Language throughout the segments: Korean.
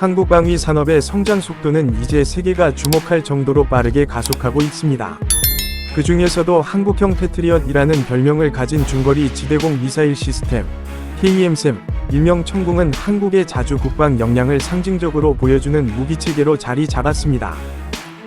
한국 방위 산업의 성장 속도는 이제 세계가 주목할 정도로 빠르게 가속하고 있습니다. 그 중에서도 한국형 패트리엇이라는 별명을 가진 중거리 지대공 미사일 시스템 KEM-SAM, 일명 청궁은 한국의 자주 국방 역량을 상징적으로 보여주는 무기체계로 자리 잡았습니다.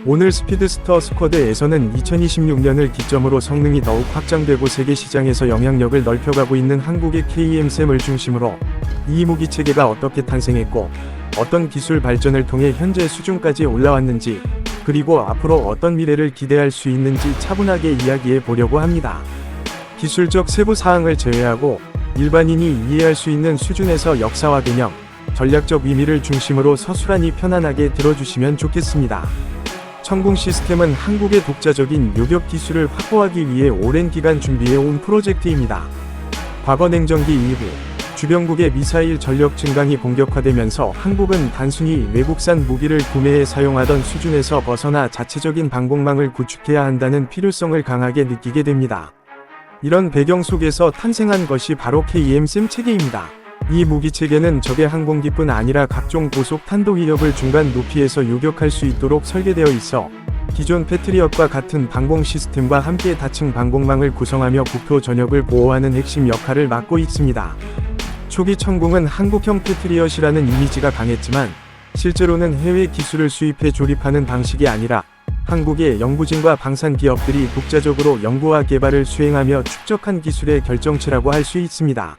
오늘 스피드스터 스쿼드에서는 2026년을 기점으로 성능이 더욱 확장되고 세계 시장에서 영향력을 넓혀가고 있는 한국의 KEM-SAM을 중심으로 이 무기체계가 어떻게 탄생했고 어떤 기술 발전을 통해 현재 수준까지 올라왔는지, 그리고 앞으로 어떤 미래를 기대할 수 있는지 차분하게 이야기해 보려고 합니다. 기술적 세부 사항을 제외하고 일반인이 이해할 수 있는 수준에서 역사와 개념, 전략적 의미를 중심으로 서술하니 편안하게 들어주시면 좋겠습니다. 청궁 시스템은 한국의 독자적인 요격 기술을 확보하기 위해 오랜 기간 준비해 온 프로젝트입니다. 과거 냉전기 이후 주변국의 미사일 전력 증강이 본격화되면서 한국은 단순히 외국산 무기를 구매해 사용하던 수준에서 벗어나 자체적인 방공망을 구축해야 한다는 필요성을 강하게 느끼게 됩니다. 이런 배경 속에서 탄생한 것이 바로 KEM-SAM 체계입니다. 이 무기체계는 적의 항공기뿐 아니라 각종 고속 탄도 위협을 중간 높이에서 요격할 수 있도록 설계되어 있어 기존 패트리엇과 같은 방공 시스템과 함께 다층 방공망을 구성하며 국토 전역을 보호하는 핵심 역할을 맡고 있습니다. 초기 청궁은 한국형 패트리엇이라는 이미지가 강했지만 실제로는 해외 기술을 수입해 조립하는 방식이 아니라 한국의 연구진과 방산 기업들이 독자적으로 연구와 개발을 수행하며 축적한 기술의 결정체라고 할 수 있습니다.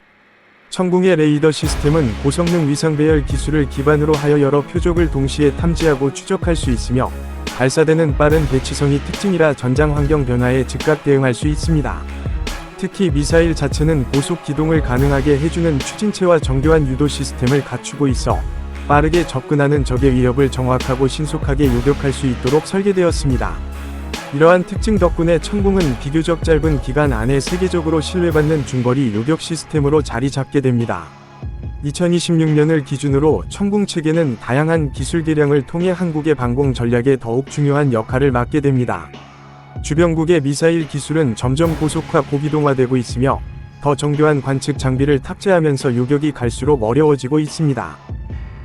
청궁의 레이더 시스템은 고성능 위상 배열 기술을 기반으로 하여 여러 표적을 동시에 탐지하고 추적할 수 있으며 발사되는 빠른 배치성이 특징이라 전장 환경 변화에 즉각 대응할 수 있습니다. 특히 미사일 자체는 고속 기동을 가능하게 해주는 추진체와 정교한 유도 시스템을 갖추고 있어 빠르게 접근하는 적의 위협을 정확하고 신속하게 요격할 수 있도록 설계되었습니다. 이러한 특징 덕분에 청궁은 비교적 짧은 기간 안에 세계적으로 신뢰받는 중거리 요격 시스템으로 자리 잡게 됩니다. 2026년을 기준으로 청궁 체계는 다양한 기술 개량을 통해 한국의 방공 전략에 더욱 중요한 역할을 맡게 됩니다. 주변국의 미사일 기술은 점점 고속화 고기동화되고 있으며 더 정교한 관측 장비를 탑재하면서 요격이 갈수록 어려워지고 있습니다.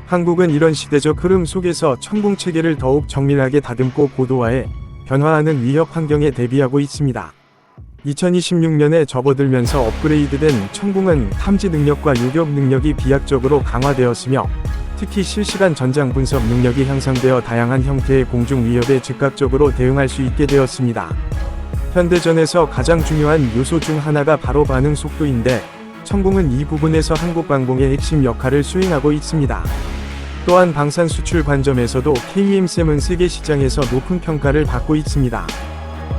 한국은 이런 시대적 흐름 속에서 청궁 체계를 더욱 정밀하게 다듬고 고도화해 변화하는 위협 환경에 대비하고 있습니다. 2026년에 접어들면서 업그레이드된 청궁은 탐지 능력과 요격 능력이 비약적으로 강화되었으며 특히 실시간 전장 분석 능력이 향상되어 다양한 형태의 공중 위협에 즉각적으로 대응할 수 있게 되었습니다. 현대전에서 가장 중요한 요소 중 하나가 바로 반응 속도인데 청궁은 이 부분에서 한국 방공의 핵심 역할을 수행하고 있습니다. 또한 방산 수출 관점에서도 KEM-SAM은 세계 시장에서 높은 평가를 받고 있습니다.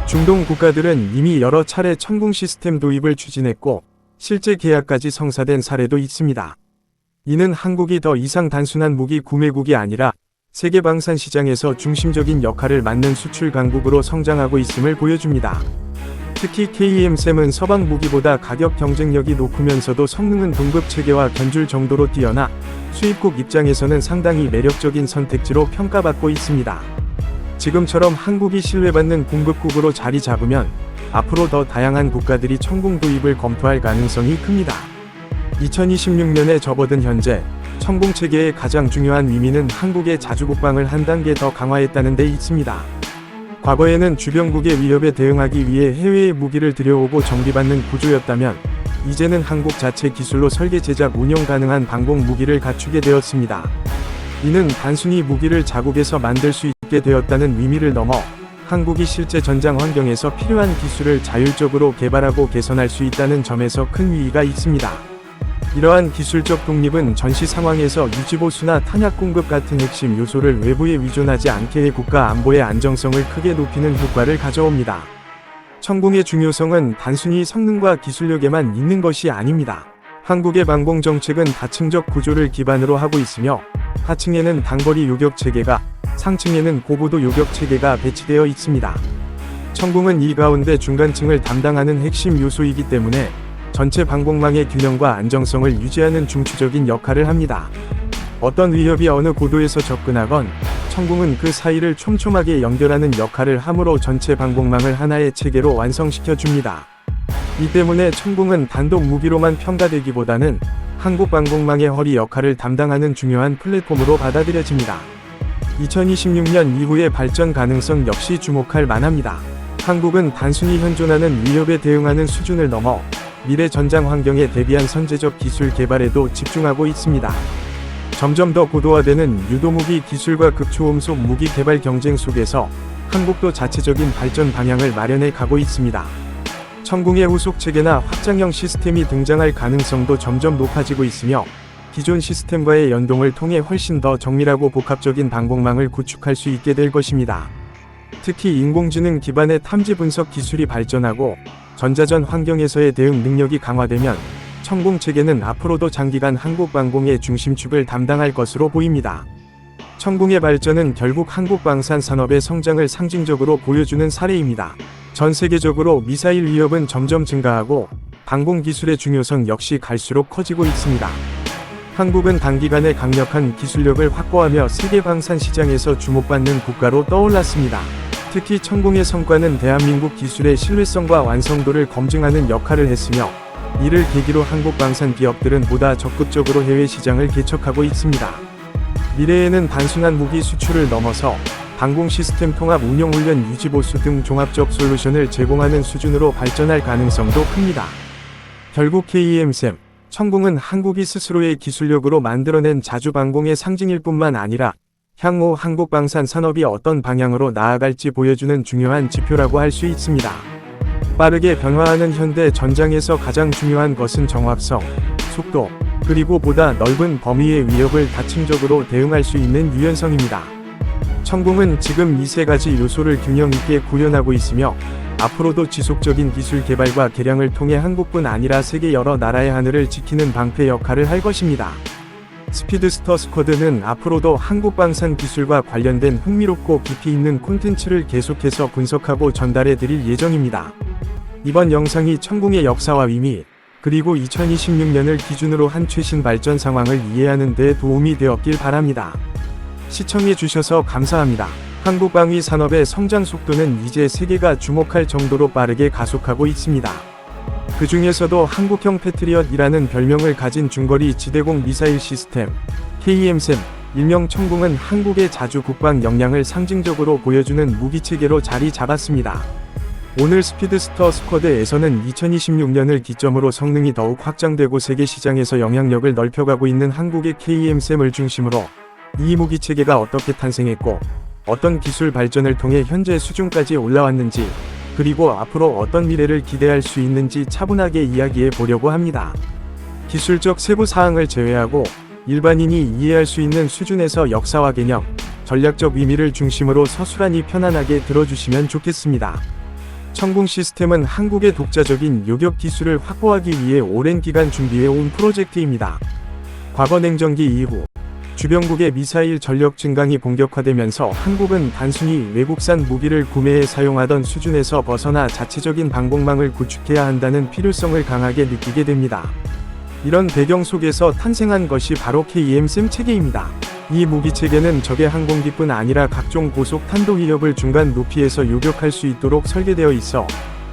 중동 국가들은 이미 여러 차례 청궁 시스템 도입을 추진했고 실제 계약까지 성사된 사례도 있습니다. 이는 한국이 더 이상 단순한 무기 구매국이 아니라 세계 방산 시장에서 중심적인 역할을 맡는 수출 강국으로 성장하고 있음을 보여줍니다. 특히 KEM-SAM은 서방 무기보다 가격 경쟁력이 높으면서도 성능은 동급 체계와 견줄 정도로 뛰어나 수입국 입장에서는 상당히 매력적인 선택지로 평가받고 있습니다. 지금처럼 한국이 신뢰받는 공급국으로 자리 잡으면 앞으로 더 다양한 국가들이 청궁 도입을 검토할 가능성이 큽니다. 2026년에 접어든 현재 청궁 체계의 가장 중요한 의미는 한국의 자주국방을 한 단계 더 강화했다는 데 있습니다. 과거에는 주변국의 위협에 대응하기 위해 해외의 무기를 들여오고 정비받는 구조였다면 이제는 한국 자체 기술로 설계 제작 운용 가능한 방공 무기를 갖추게 되었습니다. 이는 단순히 무기를 자국에서 만들 수 있게 되었다는 의미를 넘어 한국이 실제 전장 환경에서 필요한 기술을 자율적으로 개발하고 개선할 수 있다는 점에서 큰 의의가 있습니다. 이러한 기술적 독립은 전시 상황에서 유지보수나 탄약 공급 같은 핵심 요소를 외부에 의존하지 않게 해 국가 안보의 안정성을 크게 높이는 효과를 가져옵니다. 청궁의 중요성은 단순히 성능과 기술력에만 있는 것이 아닙니다. 한국의 방공 정책은 다층적 구조를 기반으로 하고 있으며 하층에는 단거리 요격 체계가, 상층에는 고고도 요격 체계가 배치되어 있습니다. 청궁은 이 가운데 중간층을 담당하는 핵심 요소이기 때문에 전체 방공망의 균형과 안정성을 유지하는 중추적인 역할을 합니다. 어떤 위협이 어느 고도에서 접근하건 청궁은 그 사이를 촘촘하게 연결하는 역할을 함으로 전체 방공망을 하나의 체계로 완성시켜 줍니다. 이 때문에 청궁은 단독 무기로만 평가되기보다는 한국 방공망의 허리 역할을 담당하는 중요한 플랫폼으로 받아들여집니다. 2026년 이후의 발전 가능성 역시 주목할 만합니다. 한국은 단순히 현존하는 위협에 대응하는 수준을 넘어 미래 전장 환경에 대비한 선제적 기술 개발에도 집중하고 있습니다. 점점 더 고도화되는 유도무기 기술과 극초음속 무기 개발 경쟁 속에서 한국도 자체적인 발전 방향을 마련해 가고 있습니다. 천궁의 후속체계나 확장형 시스템이 등장할 가능성도 점점 높아지고 있으며 기존 시스템과의 연동을 통해 훨씬 더 정밀하고 복합적인 방공망을 구축할 수 있게 될 것입니다. 특히 인공지능 기반의 탐지 분석 기술이 발전하고 전자전 환경에서의 대응 능력이 강화되면 천궁 체계는 앞으로도 장기간 한국 방공의 중심축을 담당할 것으로 보입니다. 천궁의 발전은 결국 한국 방산 산업의 성장을 상징적으로 보여주는 사례입니다. 전 세계적으로 미사일 위협은 점점 증가하고 방공 기술의 중요성 역시 갈수록 커지고 있습니다. 한국은 단기간에 강력한 기술력을 확보하며 세계 방산 시장에서 주목받는 국가로 떠올랐습니다. 특히 천궁의 성과는 대한민국 기술의 신뢰성과 완성도를 검증하는 역할을 했으며 이를 계기로 한국 방산 기업들은 보다 적극적으로 해외 시장을 개척하고 있습니다. 미래에는 단순한 무기 수출을 넘어서 방공 시스템 통합 운영 훈련 유지 보수 등 종합적 솔루션을 제공하는 수준으로 발전할 가능성도 큽니다. 결국 KEMSM, 천궁은 한국이 스스로의 기술력으로 만들어낸 자주방공의 상징일 뿐만 아니라 향후 한국 방산 산업이 어떤 방향으로 나아갈지 보여주는 중요한 지표라고 할 수 있습니다. 빠르게 변화하는 현대 전장에서 가장 중요한 것은 정확성, 속도, 그리고 보다 넓은 범위의 위협을 다층적으로 대응할 수 있는 유연성입니다. 천궁은 지금 이 세 가지 요소를 균형 있게 구현하고 있으며 앞으로도 지속적인 기술 개발과 개량을 통해 한국뿐 아니라 세계 여러 나라의 하늘을 지키는 방패 역할을 할 것입니다. 스피드스터 스쿼드는 앞으로도 한국 방산 기술과 관련된 흥미롭고 깊이 있는 콘텐츠를 계속해서 분석하고 전달해 드릴 예정입니다. 이번 영상이 천궁의 역사와 의미, 그리고 2026년을 기준으로 한 최신 발전 상황을 이해하는 데 도움이 되었길 바랍니다. 시청해 주셔서 감사합니다. 한국 방위 산업의 성장 속도는 이제 세계가 주목할 정도로 빠르게 가속하고 있습니다. 그 중에서도 한국형 패트리엇이라는 별명을 가진 중거리 지대공 미사일 시스템, KEMSM, 일명 천궁은 한국의 자주 국방 역량을 상징적으로 보여주는 무기체계로 자리 잡았습니다. 오늘 스피드스터 스쿼드에서는 2026년을 기점으로 성능이 더욱 확장되고 세계 시장에서 영향력을 넓혀가고 있는 한국의 KEMSM을 중심으로 이 무기체계가 어떻게 탄생했고 어떤 기술 발전을 통해 현재 수준까지 올라왔는지, 그리고 앞으로 어떤 미래를 기대할 수 있는지 차분하게 이야기해 보려고 합니다. 기술적 세부 사항을 제외하고 일반인이 이해할 수 있는 수준에서 역사와 개념, 전략적 의미를 중심으로 서술하니 편안하게 들어주시면 좋겠습니다. 천궁 시스템은 한국의 독자적인 요격 기술을 확보하기 위해 오랜 기간 준비해 온 프로젝트입니다. 과거 냉전기 이후 주변국의 미사일 전력 증강이 본격화되면서 한국은 단순히 외국산 무기를 구매해 사용하던 수준에서 벗어나 자체적인 방공망을 구축해야 한다는 필요성을 강하게 느끼게 됩니다. 이런 배경 속에서 탄생한 것이 바로 KEMSM 체계입니다. 이 무기 체계는 적의 항공기뿐 아니라 각종 고속 탄도 위협을 중간 높이에서 요격할 수 있도록 설계되어 있어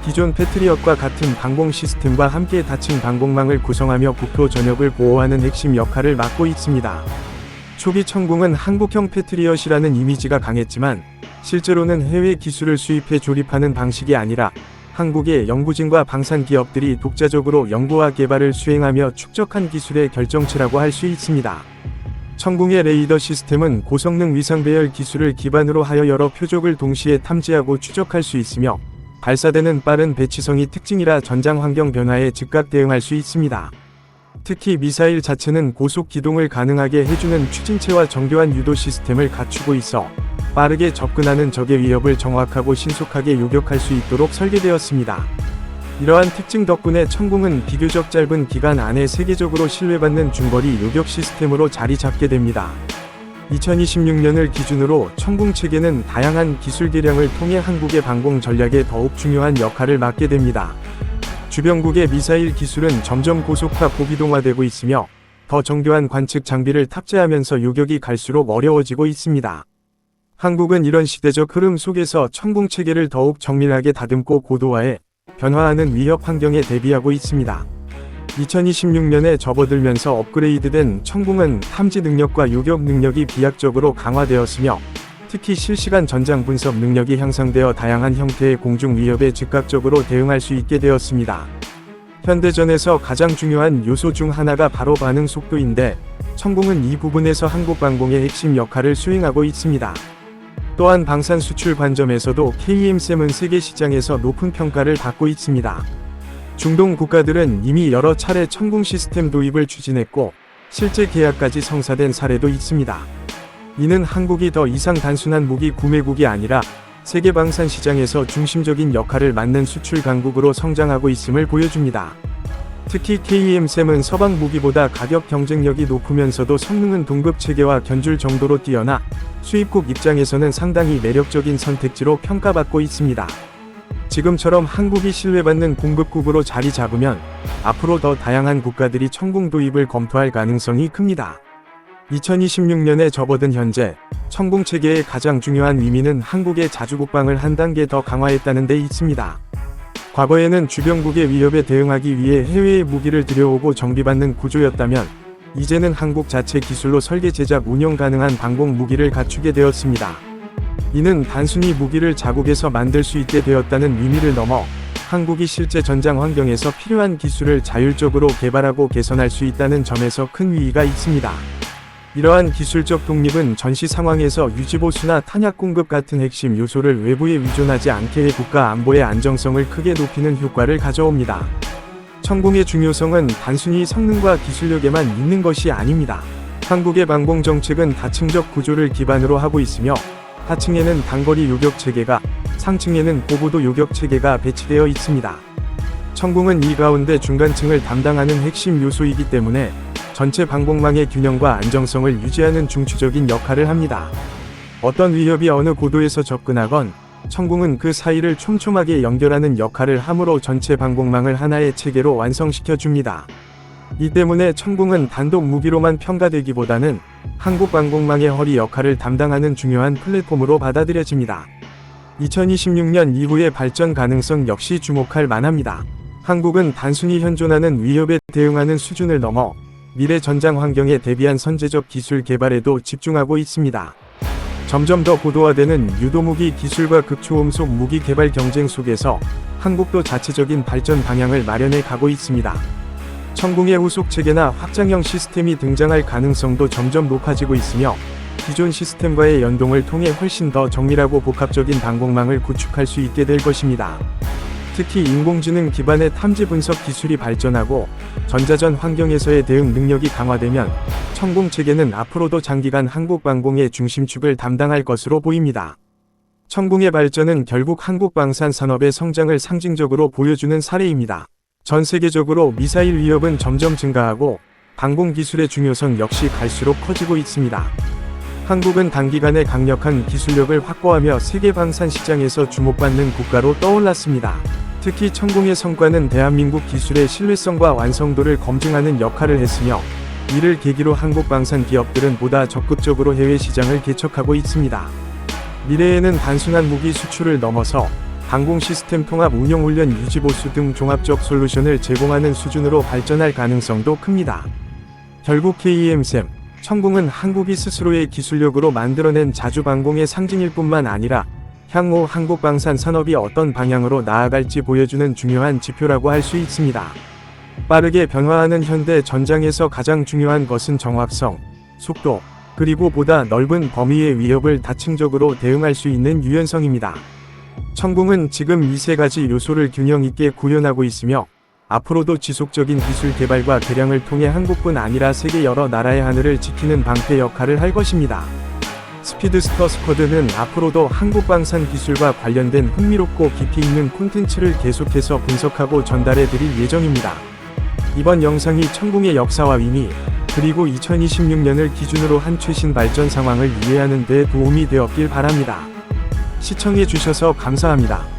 기존 패트리엇과 같은 방공 시스템과 함께 다층 방공망을 구성하며 국토 전역을 보호하는 핵심 역할을 맡고 있습니다. 초기 천궁은 한국형 패트리엇이라는 이미지가 강했지만 실제로는 해외 기술을 수입해 조립하는 방식이 아니라 한국의 연구진과 방산 기업들이 독자적으로 연구와 개발을 수행하며 축적한 기술의 결정체라고 할 수 있습니다. 천궁의 레이더 시스템은 고성능 위상 배열 기술을 기반으로 하여 여러 표적을 동시에 탐지하고 추적할 수 있으며 발사되는 빠른 배치성이 특징이라 전장 환경 변화에 즉각 대응할 수 있습니다. 특히 미사일 자체는 고속 기동을 가능하게 해주는 추진체와 정교한 유도 시스템을 갖추고 있어 빠르게 접근하는 적의 위협을 정확하고 신속하게 요격할 수 있도록 설계되었습니다. 이러한 특징 덕분에 천궁은 비교적 짧은 기간 안에 세계적으로 신뢰받는 중거리 요격 시스템으로 자리 잡게 됩니다. 2026년을 기준으로 천궁 체계는 다양한 기술 개량을 통해 한국의 방공 전략에 더욱 중요한 역할을 맡게 됩니다. 주변국의 미사일 기술은 점점 고속화 고기동화되고 있으며 더 정교한 관측 장비를 탑재하면서 요격이 갈수록 어려워지고 있습니다. 한국은 이런 시대적 흐름 속에서 천궁 체계를 더욱 정밀하게 다듬고 고도화해 변화하는 위협 환경에 대비하고 있습니다. 2026년에 접어들면서 업그레이드된 천궁은 탐지 능력과 요격 능력이 비약적으로 강화되었으며 특히 실시간 전장 분석 능력이 향상되어 다양한 형태의 공중 위협에 즉각적으로 대응할 수 있게 되었습니다. 현대전에서 가장 중요한 요소 중 하나가 바로 반응 속도인데 천궁은 이 부분에서 한국방공의 핵심 역할을 수행하고 있습니다. 또한 방산 수출 관점에서도 KEM-3은 세계 시장에서 높은 평가를 받고 있습니다. 중동 국가들은 이미 여러 차례 천궁 시스템 도입을 추진했고 실제 계약까지 성사된 사례도 있습니다. 이는 한국이 더 이상 단순한 무기 구매국이 아니라 세계 방산 시장에서 중심적인 역할을 맡는 수출 강국으로 성장하고 있음을 보여줍니다. 특히 KEM-3은 서방 무기보다 가격 경쟁력이 높으면서도 성능은 동급 체계와 견줄 정도로 뛰어나 수입국 입장에서는 상당히 매력적인 선택지로 평가받고 있습니다. 지금처럼 한국이 신뢰받는 공급국으로 자리 잡으면 앞으로 더 다양한 국가들이 천궁 도입을 검토할 가능성이 큽니다. 2026년에 접어든 현재 천궁 체계의 가장 중요한 의미는 한국의 자주국방을 한 단계 더 강화했다는 데 있습니다. 과거에는 주변국의 위협에 대응하기 위해 해외에 무기를 들여오고 정비받는 구조였다면 이제는 한국 자체 기술로 설계 제작 운영 가능한 방공 무기를 갖추게 되었습니다. 이는 단순히 무기를 자국에서 만들 수 있게 되었다는 의미를 넘어 한국이 실제 전장 환경에서 필요한 기술을 자율적으로 개발하고 개선할 수 있다는 점에서 큰 의의가 있습니다. 이러한 기술적 독립은 전시 상황에서 유지보수나 탄약 공급 같은 핵심 요소를 외부에 의존하지 않게 해 국가 안보의 안정성을 크게 높이는 효과를 가져옵니다. 천궁의 중요성은 단순히 성능과 기술력에만 있는 것이 아닙니다. 한국의 방공 정책은 다층적 구조를 기반으로 하고 있으며 하층에는 단거리 요격 체계가, 상층에는 고고도 요격 체계가 배치되어 있습니다. 천궁은 이 가운데 중간층을 담당하는 핵심 요소이기 때문에 전체 방공망의 균형과 안정성을 유지하는 중추적인 역할을 합니다. 어떤 위협이 어느 고도에서 접근하건 천궁은 그 사이를 촘촘하게 연결하는 역할을 함으로 전체 방공망을 하나의 체계로 완성시켜 줍니다. 이 때문에 천궁은 단독 무기로만 평가되기보다는 한국 방공망의 허리 역할을 담당하는 중요한 플랫폼으로 받아들여집니다. 2026년 이후의 발전 가능성 역시 주목할 만합니다. 한국은 단순히 현존하는 위협에 대응하는 수준을 넘어 미래 전장 환경에 대비한 선제적 기술 개발에도 집중하고 있습니다. 점점 더 고도화되는 유도무기 기술과 극초음속 무기 개발 경쟁 속에서 한국도 자체적인 발전 방향을 마련해 가고 있습니다. 천궁의 후속 체계나 확장형 시스템이 등장할 가능성도 점점 높아지고 있으며 기존 시스템과의 연동을 통해 훨씬 더 정밀하고 복합적인 방공망을 구축할 수 있게 될 것입니다. 특히 인공지능 기반의 탐지 분석 기술이 발전하고 전자전 환경에서의 대응 능력이 강화되면 천궁 체계는 앞으로도 장기간 한국 방공의 중심축을 담당할 것으로 보입니다. 천궁의 발전은 결국 한국 방산 산업의 성장을 상징적으로 보여주는 사례입니다. 전 세계적으로 미사일 위협은 점점 증가하고 방공 기술의 중요성 역시 갈수록 커지고 있습니다. 한국은 단기간에 강력한 기술력을 확보하며 세계 방산 시장에서 주목받는 국가로 떠올랐습니다. 특히 천궁의 성과는 대한민국 기술의 신뢰성과 완성도를 검증하는 역할을 했으며 이를 계기로 한국 방산 기업들은 보다 적극적으로 해외 시장을 개척하고 있습니다. 미래에는 단순한 무기 수출을 넘어서 방공 시스템 통합 운영 훈련 유지 보수 등 종합적 솔루션을 제공하는 수준으로 발전할 가능성도 큽니다. 결국 KEM-3, 천궁은 한국이 스스로의 기술력으로 만들어낸 자주방공의 상징일 뿐만 아니라 향후 한국 방산 산업이 어떤 방향으로 나아갈지 보여주는 중요한 지표라고 할 수 있습니다. 빠르게 변화하는 현대 전장에서 가장 중요한 것은 정확성, 속도, 그리고 보다 넓은 범위의 위협을 다층적으로 대응할 수 있는 유연성입니다. 천궁은 지금 이 세 가지 요소를 균형 있게 구현하고 있으며 앞으로도 지속적인 기술 개발과 개량을 통해 한국뿐 아니라 세계 여러 나라의 하늘을 지키는 방패 역할을 할 것입니다. 스피드스터 스쿼드는 앞으로도 한국 방산 기술과 관련된 흥미롭고 깊이 있는 콘텐츠를 계속해서 분석하고 전달해 드릴 예정입니다. 이번 영상이 천궁의 역사와 의미, 그리고 2026년을 기준으로 한 최신 발전 상황을 이해하는 데 도움이 되었길 바랍니다. 시청해 주셔서 감사합니다.